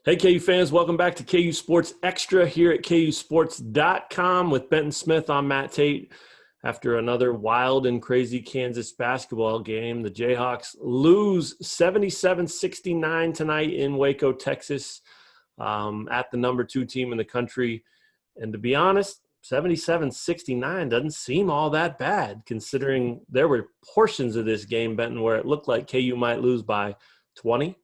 Hey, KU fans, welcome back to KU Sports Extra here at KUsports.com with Benton Smith. I'm Matt Tate. After another wild and crazy Kansas basketball game, the Jayhawks lose 77-69 tonight in Waco, Texas, at the number 2 team in the country. And to be honest, 77-69 doesn't seem all that bad, considering there were portions of this game, Benton, where it looked like KU might lose by 20,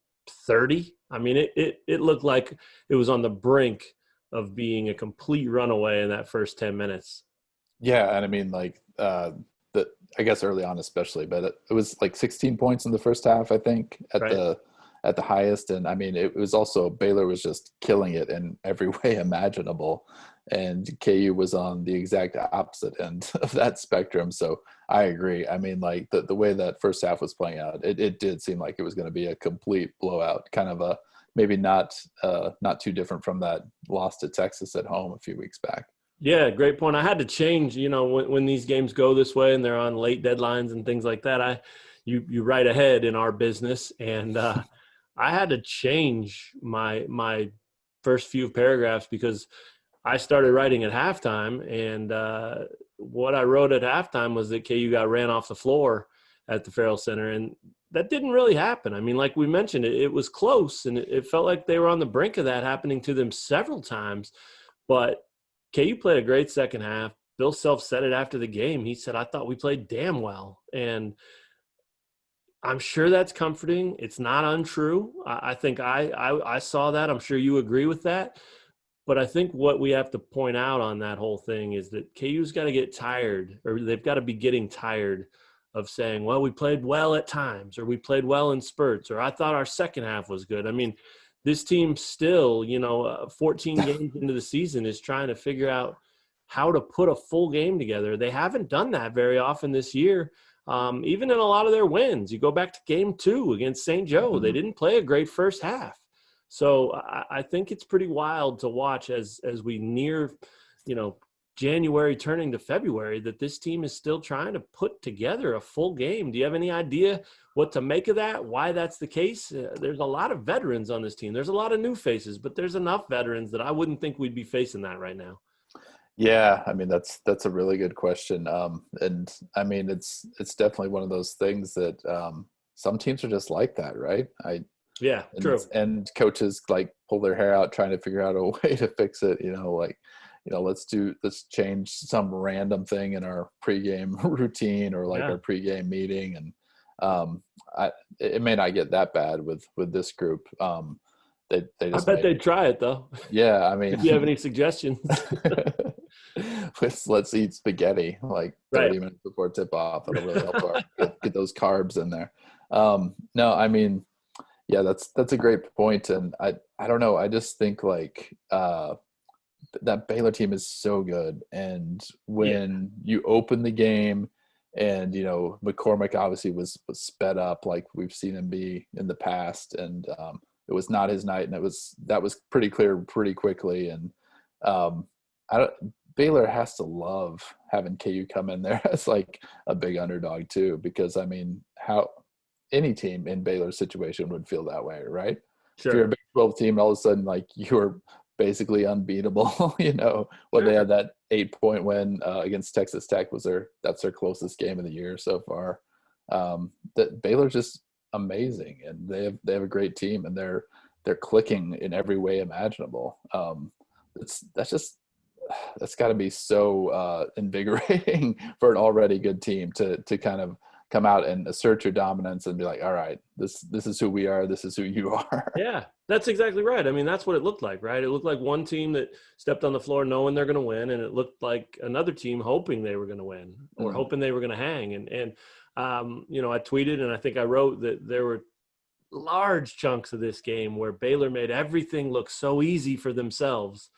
30. I mean, it looked like it was on the brink of being a complete runaway in that first 10 minutes. Yeah, and I mean, I guess early on especially, but it was like 16 points in the first half, I think, at Right. the highest. And I mean, it was also Baylor was just killing it in every way imaginable, and KU was on the exact opposite end of that spectrum. So I agree. I mean, like the way that first half was playing out, it did seem like it was going to be a complete blowout, kind of a maybe not too different from that loss to Texas at home a few weeks back. Yeah, great point. I had to change, when these games go this way and they're on late deadlines and things like that, you write ahead in our business. And I had to change my first few paragraphs because I started writing at halftime, and what I wrote at halftime was that KU got ran off the floor at the Ferrell Center, and that didn't really happen. I mean, like we mentioned, it was close, and it felt like they were on the brink of that happening to them several times. But KU played a great second half. Bill Self said it after the game. He said, "I thought we played damn well," and I'm sure that's comforting. It's not untrue. I think I saw that. I'm sure you agree with that. But I think what we have to point out on that whole thing is that KU's got to get tired, or they've got to be getting tired of saying, well, we played well at times, or we played well in spurts, or I thought our second half was good. I mean, this team still, 14 games into the season is trying to figure out how to put a full game together. They haven't done that very often this year, even in a lot of their wins. You go back to game 2 against St. Joe. They didn't play a great first half. So I think it's pretty wild to watch as we near, January turning to February, that this team is still trying to put together a full game. Do you have any idea what to make of that, why that's the case? There's a lot of veterans on this team. There's a lot of new faces, but there's enough veterans that I wouldn't think we'd be facing that right now. Yeah, I mean that's a really good question, and I mean it's definitely one of those things that some teams are just like that, right? Yeah, And true. coaches like pull their hair out trying to figure out a way to fix it. Let's change some random thing in our pregame routine or like Yeah. our pregame meeting, and it may not get that bad with this group. They I just bet may, they'd try it, though. yeah. I If you have mean, any suggestions. let's eat spaghetti like Right. 30 minutes before tip off. That'll really help get those carbs in there. No, I mean, yeah, that's a great point, and I don't know. I just think like that Baylor team is so good, and Yeah. when you open the game, and McCormick obviously was sped up like we've seen him be in the past, and it was not his night, and that was pretty clear pretty quickly, and um, I don't. Baylor has to love having KU come in there as like a big underdog too, because I mean, how any team in Baylor's situation would feel that way, right? If you're a Sure. Big 12 team, all of a sudden, like you're basically unbeatable. When they Sure. had that 8-point win against Texas Tech, that's their closest game of the year so far. That Baylor's just amazing, and they have a great team, and they're clicking in every way imaginable. That's got to be so invigorating for an already good team to kind of come out and assert your dominance and be like, all right, this is who we are, this is who you are. Yeah, that's exactly right. I mean, that's what it looked like, right? It looked like one team that stepped on the floor knowing they're going to win, and it looked like another team hoping they were going to win or Mm. hoping they were going to hang. And I tweeted and I think I wrote that there were large chunks of this game where Baylor made everything look so easy for themselves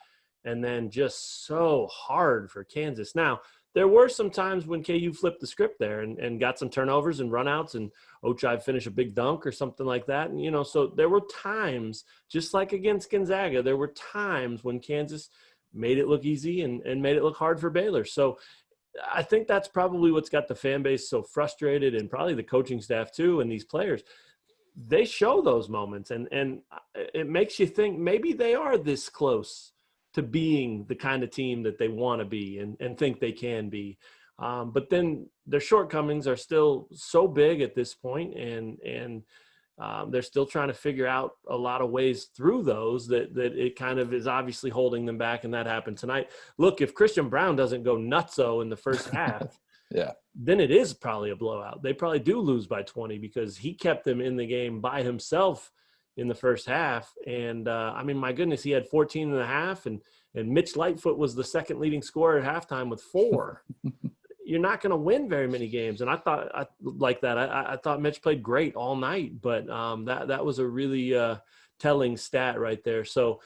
and then just so hard for Kansas. Now, there were some times when KU flipped the script there and got some turnovers and runouts, and Ochai finished a big dunk or something like that. And, so there were times, just like against Gonzaga, there were times when Kansas made it look easy and made it look hard for Baylor. So I think that's probably what's got the fan base so frustrated, and probably the coaching staff too, and these players. they show those moments, and it makes you think maybe they are this close to being the kind of team that they want to be and think they can be. But then their shortcomings are still so big at this point, and they're still trying to figure out a lot of ways through those that it kind of is obviously holding them back, and that happened tonight. Look, if Christian Brown doesn't go nutso in the first half, yeah, then it is probably a blowout. They probably do lose by 20 because he kept them in the game by himself in the first half. And I mean, my goodness, he had 14 and a half, and Mitch Lightfoot was the second leading scorer at halftime with 4. You're not going to win very many games. And I thought I thought Mitch played great all night, but that was a really telling stat right there. So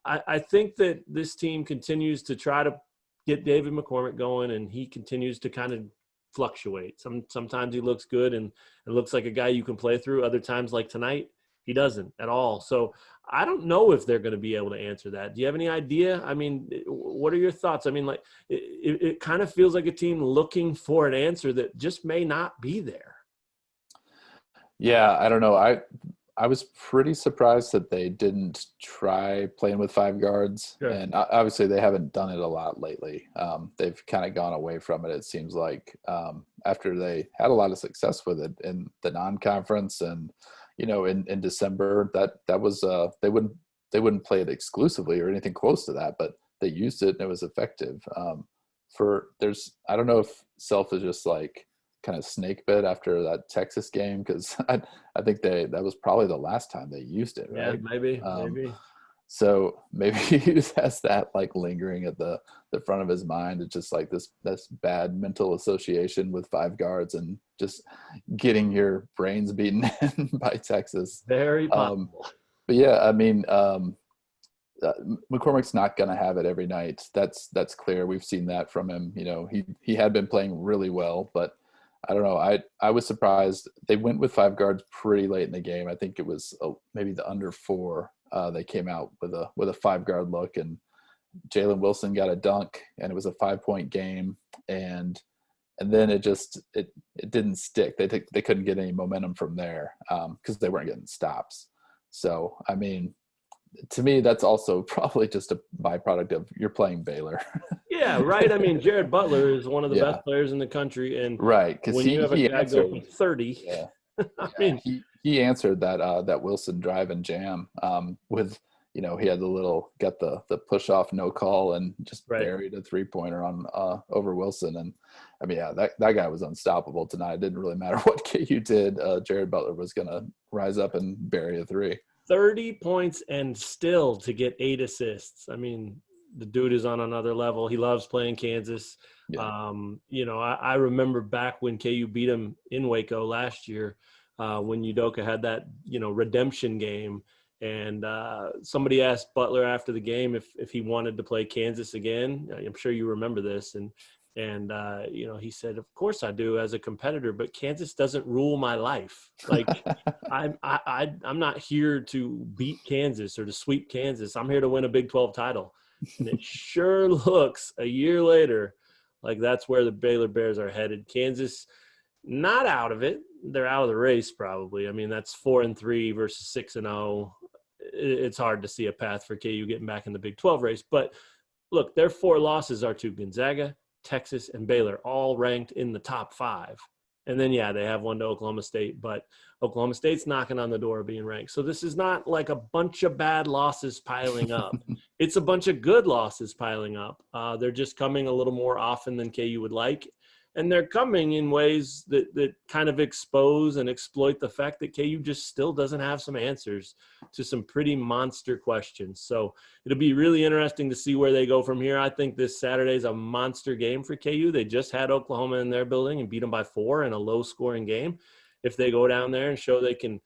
I think that this team continues to try to get David McCormick going, and he continues to kind of fluctuate. Sometimes he looks good and it looks like a guy you can play through. Other times, like tonight, he doesn't at all. So I don't know if they're going to be able to answer that. Do you have any idea? I mean, what are your thoughts? I mean, like it kind of feels like a team looking for an answer that just may not be there. Yeah, I don't know. I was pretty surprised that they didn't try playing with 5 guards. Sure. And obviously they haven't done it a lot lately. They've kind of gone away from it, it seems like, after they had a lot of success with it in the non-conference, and in December, that was they wouldn't play it exclusively or anything close to that, but they used it and it was effective. I don't know if Self is just like kind of snake bit after that Texas game, because I think that was probably the last time they used it, right? Yeah, maybe. So maybe he just has that like lingering at the front of his mind. It's just like this bad mental association with 5 guards and just getting your brains beaten in by Texas. Very possible. But yeah, I mean, McCormick's not going to have it every night. That's clear. We've seen that from him. He had been playing really well, but I don't know. I was surprised. They went with 5 guards pretty late in the game. I think it was maybe the under 4. They came out with a 5 guard look, and Jalen Wilson got a dunk, and it was a 5-point game. And then it didn't stick. They couldn't get any momentum from there because they weren't getting stops. So, I mean, to me, that's also probably just a byproduct of you're playing Baylor. Yeah, right. I mean, Jared Butler is one of the best players in the country, and right, because when you have a guy go for 30, yeah, I mean, he answered that Wilson drive and jam with he had got the push off no call and just buried a 3-pointer on over Wilson, and I mean that guy was unstoppable tonight. It didn't really matter what KU did. Jared Butler was gonna rise up and bury a 3. 30 points and still to get 8 assists. I mean, the dude is on another level. He loves playing Kansas. Yeah. I remember back when KU beat him in Waco last year when Udoka had that, redemption game. And somebody asked Butler after the game if he wanted to play Kansas again. I'm sure you remember this. And he said, "Of course I do as a competitor, but Kansas doesn't rule my life. Like I'm not here to beat Kansas or to sweep Kansas. I'm here to win a Big 12 title." And it sure looks a year later like that's where the Baylor Bears are headed. Kansas, not out of it. They're out of the race probably. I mean, that's 4-3 versus 6-0. It's hard to see a path for KU getting back in the Big 12 race. But look, their 4 losses are to Gonzaga, Texas, and Baylor, all ranked in the top 5. And then, they have one to Oklahoma State, but Oklahoma State's knocking on the door of being ranked. So this is not like a bunch of bad losses piling up. It's a bunch of good losses piling up. They're just coming a little more often than KU would like. And they're coming in ways that kind of expose and exploit the fact that KU just still doesn't have some answers to some pretty monster questions. So it'll be really interesting to see where they go from here. I think this Saturday is a monster game for KU. They just had Oklahoma in their building and beat them by 4 in a low-scoring game. If they go down there and show they can,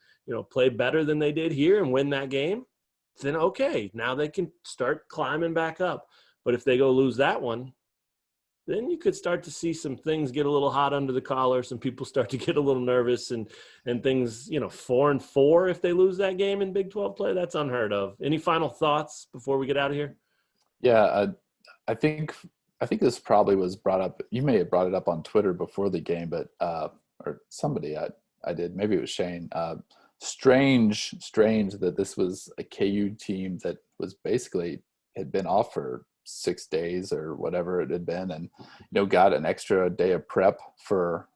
play better than they did here and win that game, then okay, now they can start climbing back up. But if they go lose that one, then you could start to see some things get a little hot under the collar. Some people start to get a little nervous and things, 4-4 if they lose that game in Big 12 play. That's unheard of. Any final thoughts before we get out of here? Yeah, I think this probably was brought up. You may have brought it up on Twitter before the game, but or somebody I did. Maybe it was Shane. strange that this was a KU team that was basically had been off for 6 days or whatever it had been, and got an extra day of prep for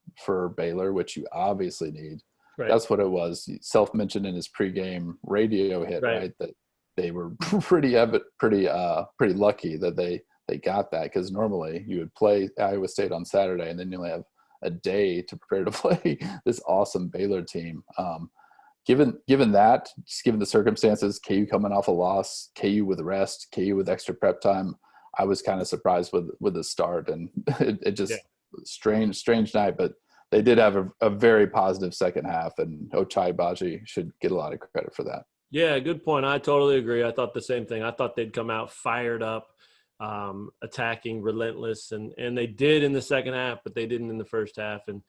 Baylor, which you obviously need. Right. That's what it was. Self mentioned in his pregame radio hit, right? That they were pretty lucky that they got that, because normally you would play Iowa State on Saturday and then you only have a day to prepare to play this awesome Baylor team. Given that, just given the circumstances, KU coming off a loss, KU with rest, KU with extra prep time, I was kind of surprised with the start, and it just strange night. But they did have a very positive second half, and Ochai Baji should get a lot of credit for that. Yeah, good point. I totally agree. I thought the same thing. I thought they'd come out fired up, attacking, relentless, and they did in the second half, but they didn't in the first half. And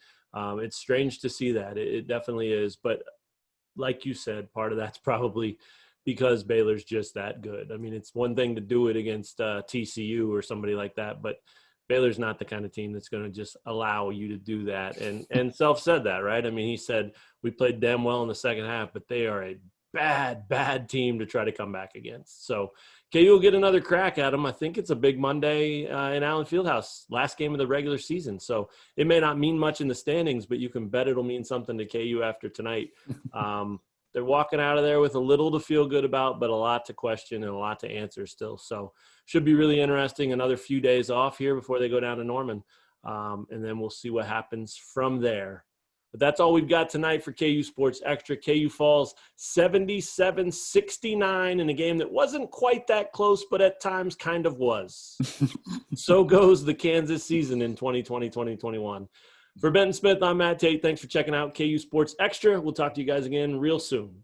it's strange to see that. It definitely is. But like you said, part of that's probably because Baylor's just that good. I mean, it's one thing to do it against TCU or somebody like that, but Baylor's not the kind of team that's going to just allow you to do that. And Self said that, right? I mean, he said we played damn well in the second half, but they are a bad team to try to come back against. So KU will get another crack at them. I think it's a big Monday in Allen Fieldhouse, last game of the regular season. So it may not mean much in the standings, but you can bet it'll mean something to KU after tonight. They're walking out of there with a little to feel good about, but a lot to question and a lot to answer still. So should be really interesting. Another few days off here before they go down to Norman. And then we'll see what happens from there. But that's all we've got tonight for KU Sports Extra. KU falls 77-69 in a game that wasn't quite that close, but at times kind of was. So goes the Kansas season in 2020-2021. For Benton Smith, I'm Matt Tate. Thanks for checking out KU Sports Extra. We'll talk to you guys again real soon.